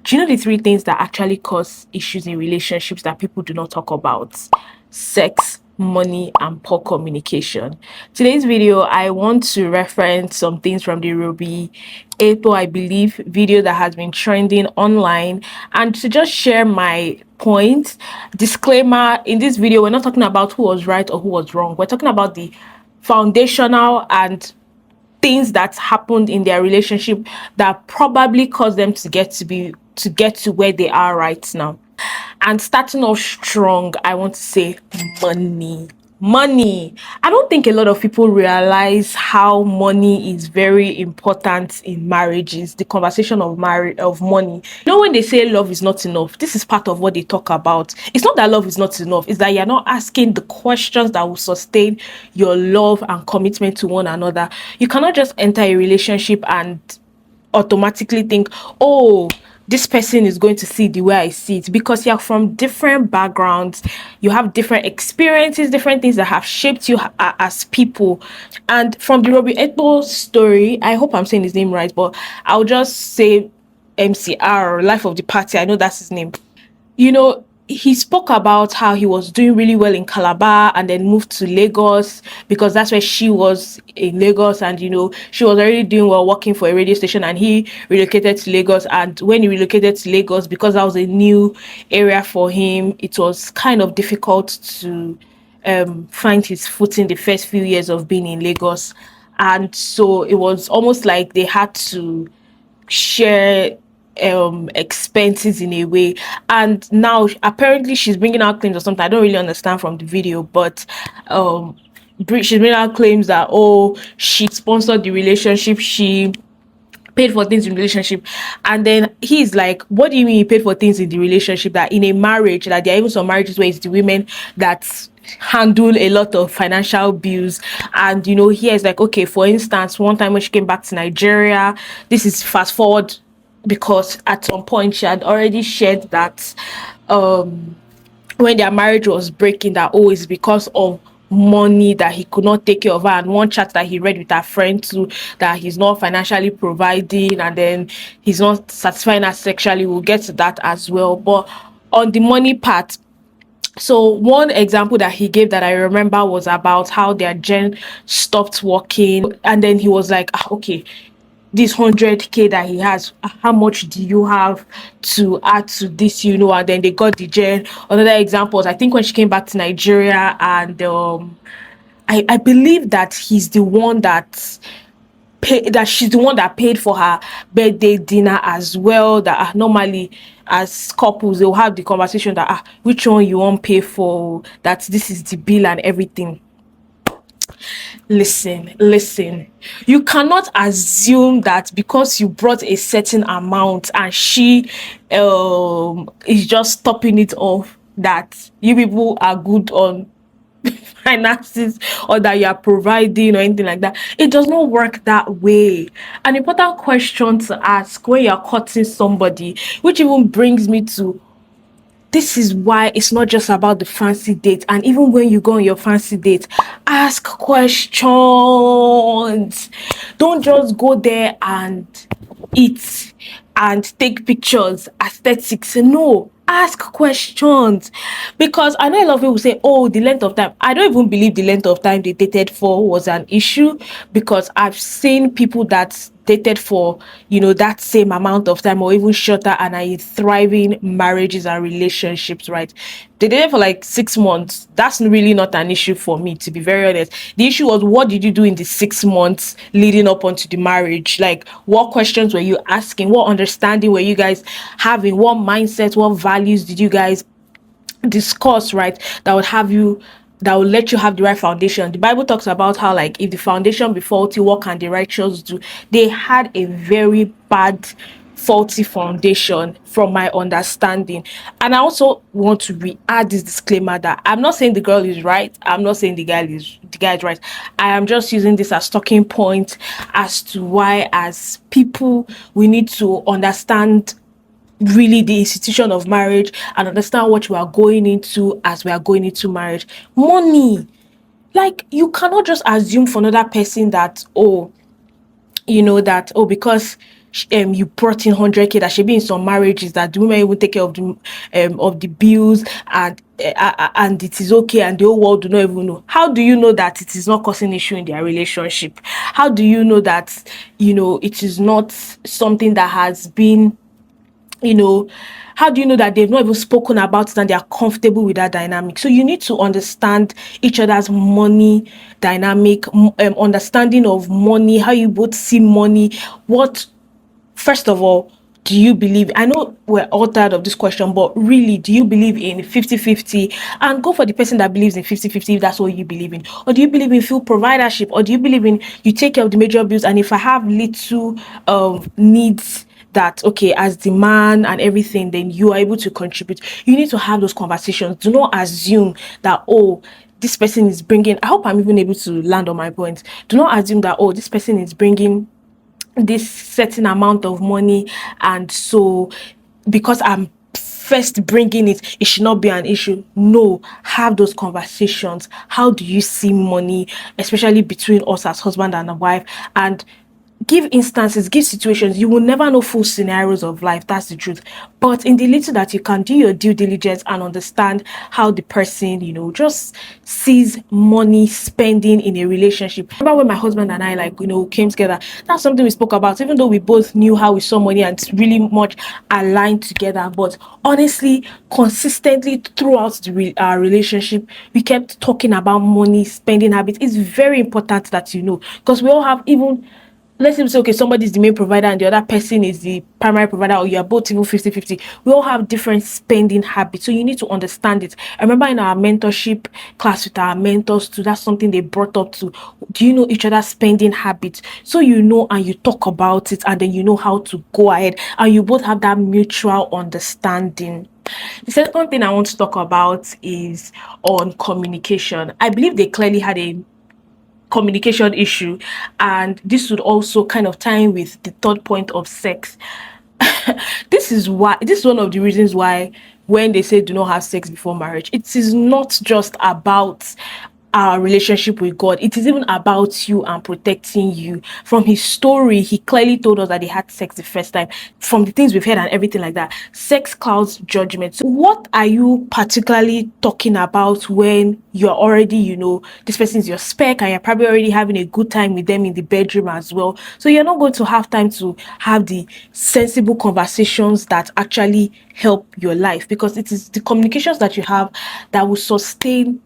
Do you know the three things that actually cause issues in relationships that people do not talk about? Sex, money, and poor communication. Today's video, I want to reference some things from the Roby Ekpo, I believe, video that has been trending online, and to just share my point. Disclaimer: in this video, we're not talking about who was right or who was wrong. We're talking about the foundational and things that happened in their relationship that probably caused them to get to where they are right now. And starting off strong, I want to say money. Money. I don't think a lot of people realize how money is very important in marriages. The conversation of marriage of money. You know, when they say love is not enough, this is part of what they talk about. It's not that love is not enough, it's that you're not asking the questions that will sustain your love and commitment to one another. You cannot just enter a relationship and automatically think, oh, this person is going to see the way I see it, because you're from different backgrounds, you have different experiences, different things that have shaped you as people. And from the Roby Ekpo story, I hope I'm saying his name right, but I'll just say MCR, Life of the Party. I know that's his name. You know, he spoke about how he was doing really well in Calabar and then moved to Lagos because that's where she was in Lagos. And, you know, she was already doing well working for a radio station, and he relocated to Lagos. And when he relocated to Lagos, because that was a new area for him, it was kind of difficult to find his footing the first few years of being in Lagos. And so it was almost like they had to share expenses in a way. And now apparently she's bringing out claims or something, I don't really understand from the video, but she's bringing out claims that, oh, she sponsored the relationship, she paid for things in relationship. And then he's like, what do you mean you paid for things in the relationship? That in a marriage, that there are even some marriages where it's the women that handle a lot of financial bills. And, you know, here it's like, okay, for instance, one time when she came back to Nigeria, this is fast forward, because at some point she had already shared that when their marriage was breaking, that, oh, it's because of money, that he could not take care of her. And one chat that he read with her friend too, that he's not financially providing, and then he's not satisfying her sexually. We'll get to that as well. But on the money part, so one example that he gave that I remember was about how their gen stopped working, and then he was like, okay, this 100K that he has, how much do you have to add to this, you know? And then they got the gen. Another example was, I think, when she came back to Nigeria, and I believe that he's the one that that she's the one that paid for her birthday dinner as well. That normally as couples they'll have the conversation that, which one you want pay for, that this is the bill and everything. Listen, you cannot assume that because you brought a certain amount and she is just topping it off, that you people are good on finances, or that you are providing or anything like that. It does not work that way. An important question to ask when you're courting somebody, which even brings me to, this is why it's not just about the fancy date. And even when you go on your fancy date, ask questions. Don't just go there and eat and take pictures, aesthetics. No, ask questions. Because I know a lot of people say, oh, the length of time. I don't even believe the length of time they dated for was an issue, because I've seen people that dated for, you know, that same amount of time or even shorter, and are in thriving marriages and relationships, right? They dated for like 6 months. That's really not an issue for me, to be very honest. The issue was, what did you do in the 6 months leading up onto the marriage? Like, what questions were you asking? What understanding were you guys having? What mindset, what values did you guys discuss, right? That will let you have the right foundation. The Bible talks about how, like, if the foundation be faulty, what can the righteous do? They had a very bad, faulty foundation, from my understanding. And I also want to add this disclaimer that I'm not saying the girl is right, I'm not saying the guy is right. I am just using this as talking point as to why, as people, we need to understand really the institution of marriage and understand what we are going into as we are going into marriage. Money. Like, you cannot just assume for another person that, oh, you know, that, oh, because you brought in 100K, that should be in some marriages that the women even take care of the bills, and it is okay, and the whole world do not even know. How do you know that it is not causing issue in their relationship? How do you know that it is not something that has been, you know how do you know that they've not even spoken about it and they are comfortable with that dynamic? So you need to understand each other's money dynamic, understanding of money, how you both see money. What First of all, do you believe, I know we're all tired of this question, but really, do you believe in 50-50? And go for the person that believes in 50-50 if that's what you believe in. Or do you believe in full providership? Or do you believe in you take care of the major bills, and if I have little needs, that okay, as the man and everything, then you are able to contribute. You need to have those conversations. Do not assume that, oh, this person is bringing, I hope I'm even able to land on my point. Do not assume that, oh, this person is bringing this certain amount of money, and so because I'm first bringing it, it should not be an issue. No, have those conversations. How do you see money, especially between us as husband and a wife? And give instances, give situations. You will never know full scenarios of life, that's the truth. But in the little that you can, do your due diligence and understand how the person, just sees money spending in a relationship. Remember when my husband and I, like, came together, that's something we spoke about, even though we both knew how we saw money and it's really much aligned together. But honestly, consistently throughout our relationship, we kept talking about money spending habits. It's very important that because we all have, even let's even say, okay, somebody is the main provider and the other person is the primary provider, or you are both even 50-50. We all have different spending habits. So you need to understand it. I remember in our mentorship class with our mentors too, that's something they brought up too. Do you know each other's spending habits? So and you talk about it, and then you know how to go ahead, and you both have that mutual understanding. The second thing I want to talk about is on communication. I believe they clearly had a communication issue, and this would also kind of tie in with the third point of sex. This is one of the reasons why when they say do not have sex before marriage, it is not just about our relationship with God. It is even about you and protecting you. From his story, he clearly told us that they had sex the first time. From the things we've heard and everything like that, sex clouds judgment. So what are you particularly talking about when you're already, this person is your spec, and you're probably already having a good time with them in the bedroom as well? So you're not going to have time to have the sensible conversations that actually help your life, because it is the communications that you have that will sustain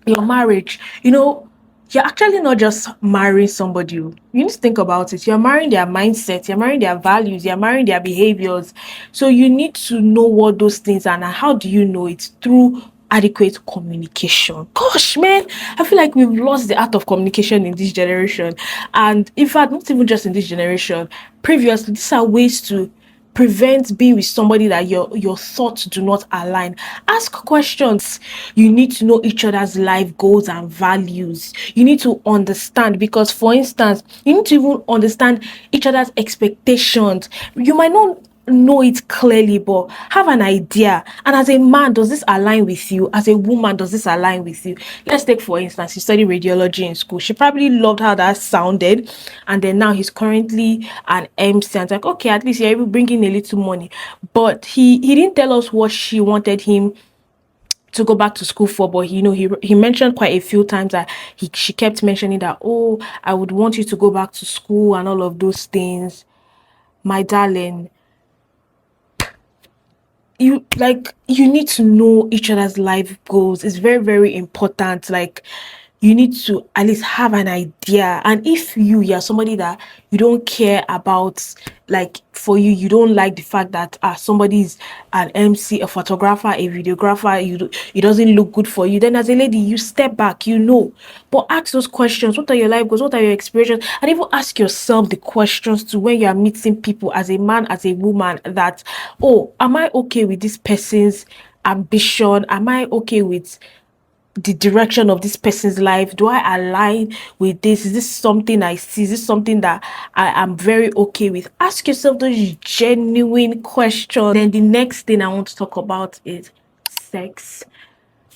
your marriage. You're actually not just marrying somebody. You need to think about it. You're marrying their mindset, you're marrying their values, you're marrying their behaviors. So you need to know what those things are. And how do you know it? Through adequate communication. Gosh, man, I feel like we've lost the art of communication in this generation. And in fact, not even just in this generation, previously, these are ways to prevent being with somebody that your thoughts do not align. Ask questions. You need to know each other's life goals and values. You need to understand, because for instance, you need to even understand each other's expectations. You might not know it clearly, but have an idea. And as a man, does this align with you? As a woman, does this align with you? Let's take, for instance, he studied radiology in school. She probably loved how that sounded, and then now he's currently an MC. And it's like, okay, at least you're able to bring in a little money. But he didn't tell us what she wanted him to go back to school for. But he mentioned quite a few times that she kept mentioning that, oh, I would want you to go back to school and all of those things. My darling, you need to know each other's life goals. It's very, very important. Like, you need to at least have an idea. And if you're somebody that you don't care about, like, for you don't like the fact that somebody's an MC, a photographer, a videographer, it doesn't look good for you, then as a lady, you step back. But ask those questions. What are your life goals? What are your experiences? And even ask yourself the questions to when you are meeting people, as a man, as a woman, that, oh, am I okay with this person's ambition? Am I okay with the direction of this person's life? Do I align with this? Is this something I see? Is this something that I am very okay with? Ask yourself those genuine questions. Then the next thing I want to talk about is sex.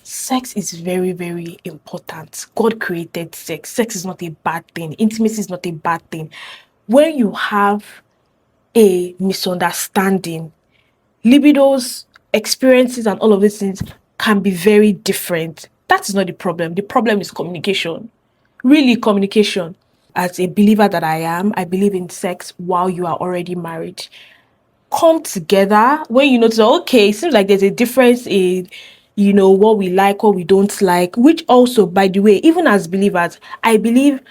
Sex is very, very important. God created sex. Sex is not a bad thing. Intimacy is not a bad thing. When you have a misunderstanding. Libidos, experiences, and all of these things can be very different. That is not the problem. The problem is communication. Really, communication. As a believer that I am, I believe in sex while you are already married. Come together when you notice, okay, it seems like there's a difference in, what we like, what we don't like, which also, by the way, even as believers, I believe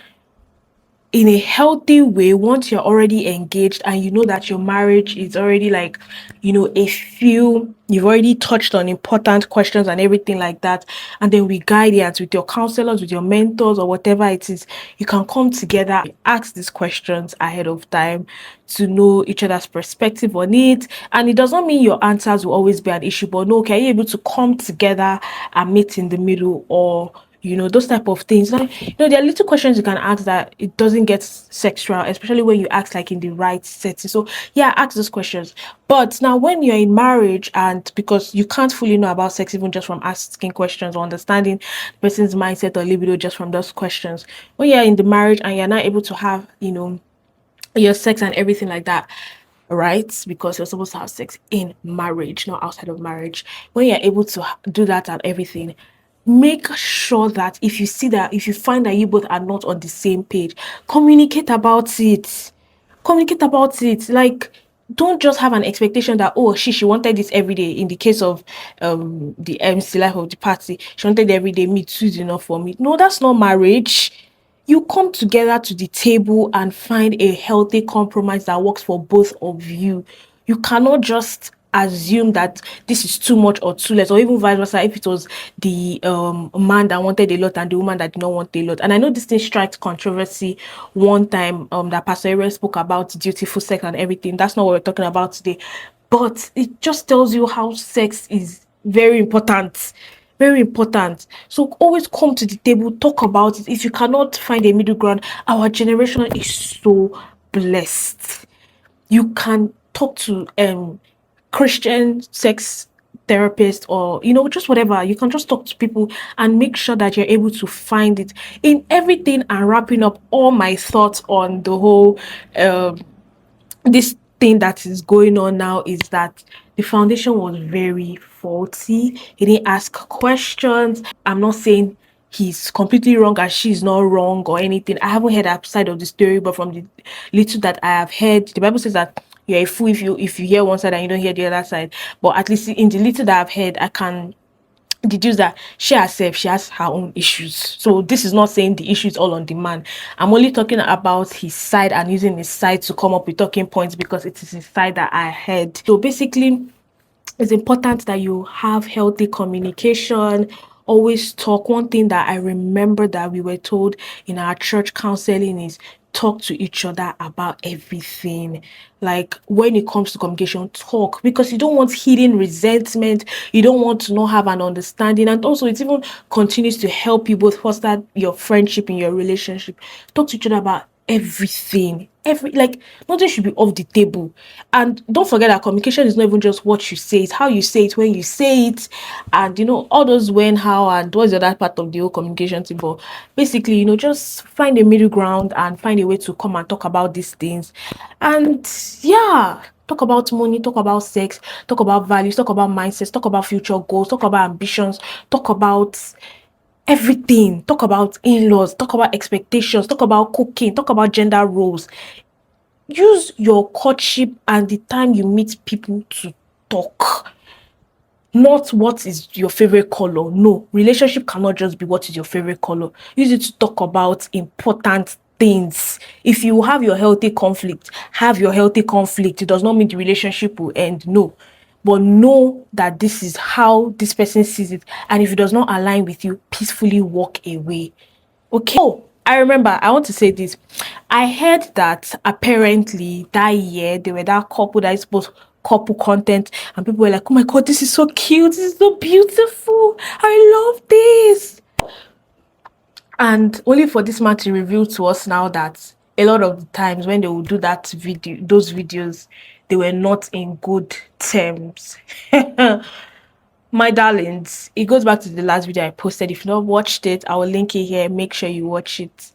in a healthy way, once you're already engaged and you know that your marriage is already like, a few, you've already touched on important questions and everything like that, and then with guidance, with your counselors, with your mentors, or whatever it is, you can come together, ask these questions ahead of time to know each other's perspective on it. And it does not mean your answers will always be an issue, but no, okay, are you able to come together and meet in the middle, or those type of things. Like, there are little questions you can ask that it doesn't get sexual, especially when you ask like in the right setting. So yeah, ask those questions. But now when you're in marriage, and because you can't fully know about sex even just from asking questions or understanding the person's mindset or libido just from those questions. When you're in the marriage and you're not able to have, your sex and everything like that, right? Because you're supposed to have sex in marriage, not outside of marriage. When you're able to do that and everything, make sure that if you find that you both are not on the same page, communicate about it. Communicate about it. Like, don't just have an expectation that, oh, she wanted this every day. In the case of the MC life of the party, she wanted every day. Me too is enough for me. No, that's not marriage. You come together to the table and find a healthy compromise that works for both of you. You cannot just assume that this is too much or too less, or even vice versa, if it was the man that wanted a lot and the woman that did not want a lot. And I know this thing strikes controversy one time, that Pastor Aaron spoke about dutiful sex and everything. That's not what we're talking about today, but it just tells you how sex is very important. Very important. So always come to the table, talk about it. If you cannot find a middle ground, our generation is so blessed. You can talk to Christian sex therapist, or just whatever. You can just talk to people and make sure that you're able to find it in everything. And wrapping up all my thoughts on the whole this thing that is going on now is that the foundation was very faulty. He didn't ask questions. I'm not saying he's completely wrong and she's not wrong or anything. I haven't heard that side of the story, but from the little that I have heard, the Bible says that you're a fool if you hear one side and you don't hear the other side. But at least in the little that I've heard, I can deduce that she herself, she has her own issues. So this is not saying the issue is all on the man. I'm only talking about his side and using his side to come up with talking points because it is his side that I heard. So basically, it's important that you have healthy communication. Always talk. One thing that I remember that we were told in our church counseling is talk to each other about everything. Like, when it comes to communication, talk, because you don't want hidden resentment. You don't want to not have an understanding. And also, it even continues to help you both foster your friendship in your relationship. Talk to each other about everything. Like, nothing should be off the table. And don't forget that communication is not even just what you say, it's how you say it, when you say it, and all those when, how, and what's the other part of the whole communication thing. But basically, just find a middle ground and find a way to come and talk about these things. And yeah, talk about money, talk about sex, talk about values, talk about mindsets, talk about future goals, talk about ambitions, talk about everything. Talk about in-laws, talk about expectations, talk about cooking, talk about gender roles. Use your courtship and the time you meet people to talk. Not what is your favorite color. No, relationship cannot just be what is your favorite color. Use it to talk about important things. If you have your healthy conflict, have your healthy conflict. It does not mean the relationship will end. No. But know that this is how this person sees it. And if it does not align with you, peacefully walk away. Okay. Oh, I remember, I want to say this. I heard that apparently that year there were that couple that is supposed couple content, and people were like, oh my god, this is so cute, this is so beautiful, I love this. And only for this man to reveal to us now that a lot of the times when they would do those videos, they were not in good terms. My darlings, it goes back to the last video I posted. If you not watched it, I will link it here. Make sure you watch it.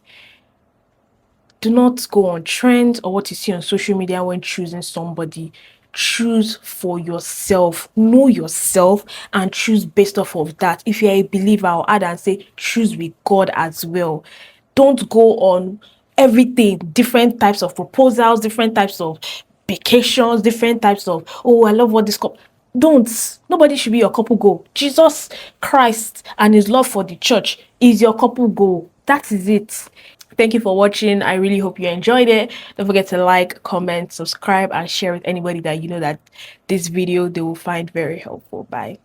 Do not go on trends or what you see on social media when choosing somebody. Choose for yourself, know yourself, and choose based off of that. If you're a believer, I'll add and say choose with God as well. Don't go on everything, different types of proposals, different types of vacations, different types of, oh, I love what this couple. Don't. Nobody should be your couple goal. Jesus Christ and his love for the church is your couple goal. That is it. Thank you for watching. I really hope you enjoyed it. Don't forget to like, comment, subscribe, and share with anybody that you know that this video they will find very helpful. Bye.